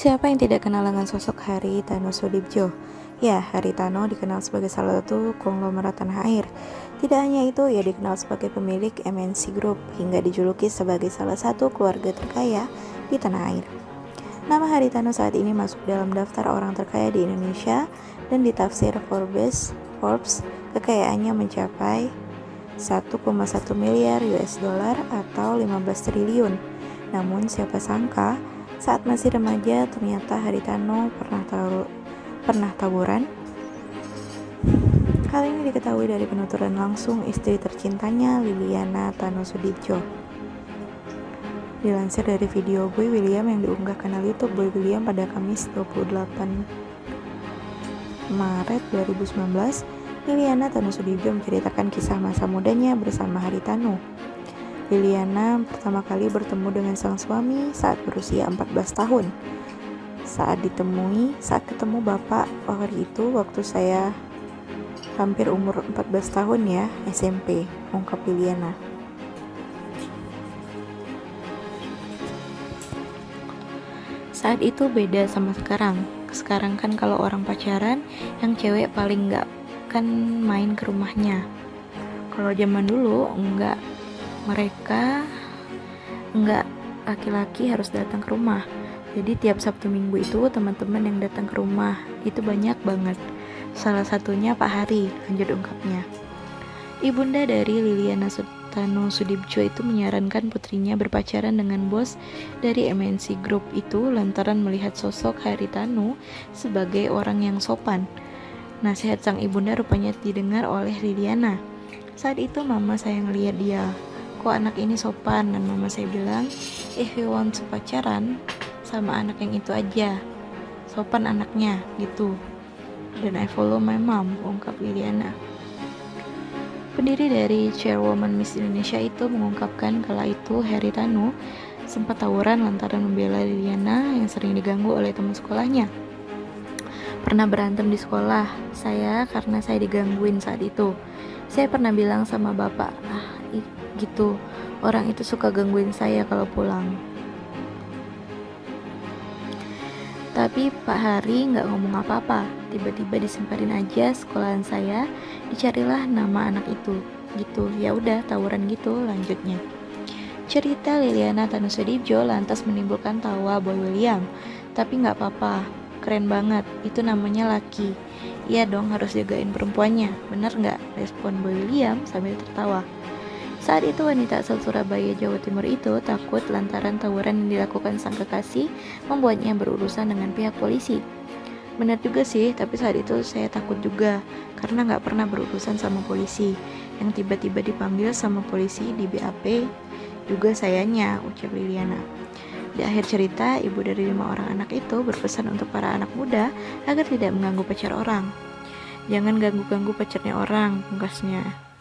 Siapa yang tidak kenal dengan sosok Haritano Sudibjo? Ya, Haritano dikenal sebagai salah satu konglomerat tanah air. Tidak hanya itu, ia dikenal sebagai pemilik MNC Group hingga dijuluki sebagai salah satu keluarga terkaya di tanah air. Nama Haritano saat ini masuk dalam daftar orang terkaya di Indonesia dan di tafsir Forbes kekayaannya mencapai 1,1 miliar US dollar atau 15 triliun. Namun siapa sangka saat masih remaja ternyata Haritano pernah tawuran. Hal ini diketahui dari penuturan langsung istri tercintanya Liliana Tano Sudibjo. Dilansir dari video Boy William yang diunggah kanal YouTube Boy William pada Kamis 28 Maret 2019, Liliana Tano Sudibjo menceritakan kisah masa mudanya bersama Haritano. Liliana pertama kali bertemu dengan sang suami saat berusia 14 tahun. Saat ketemu bapak waktu saya hampir umur 14 tahun ya, SMP, ungkap Liliana. Saat itu beda sama sekarang. Sekarang kan kalau orang pacaran, yang cewek paling nggak kan main ke rumahnya. Kalau zaman dulu enggak, mereka enggak, laki-laki harus datang ke rumah. Jadi tiap Sabtu Minggu itu teman-teman yang datang ke rumah itu banyak banget. Salah satunya Pak Hari, lanjut ungkapnya. Ibunda dari Liliana Tano Sudibjo itu menyarankan putrinya berpacaran dengan bos dari MNC Group itu lantaran melihat sosok Haritano sebagai orang yang sopan. Nasihat sang ibunda rupanya didengar oleh Liliana. Saat itu mama saya ngeliat dia, kok anak ini sopan, dan mama saya bilang, if you want pacaran sama anak yang itu aja, sopan anaknya gitu. Dan I follow my mom, ungkap Liliana. Pendiri dari Chairwoman Miss Indonesia itu mengungkapkan kala itu Haritano sempat tawuran lantaran membela Liliana yang sering diganggu oleh teman sekolahnya. Pernah berantem di sekolah saya karena saya digangguin saat itu. Saya pernah bilang sama bapak, gitu, orang itu suka gangguin saya kalau pulang. Tapi Pak Hari nggak ngomong apa-apa. Tiba-tiba disemparin aja sekolahan saya, dicarilah nama anak itu. Gitu, ya udah tawuran gitu, lanjutnya. Cerita Liliana Tano Sudibjo lantas menimbulkan tawa Boy William. Tapi nggak apa-apa, keren banget, itu namanya laki. Iya dong, harus jagain perempuannya, bener nggak? Respon Boy William sambil tertawa. Saat itu wanita asal Surabaya, Jawa Timur itu takut lantaran tawuran yang dilakukan sang kekasih membuatnya berurusan dengan pihak polisi. Benar juga sih, tapi saat itu saya takut juga karena nggak pernah berurusan sama polisi. Yang tiba-tiba dipanggil sama polisi di BAP juga sayanya, ucap Liliana. Di akhir cerita, ibu dari 5 orang anak itu berpesan untuk para anak muda agar tidak mengganggu pacar orang. Jangan ganggu-ganggu pacarnya orang, pungkasnya.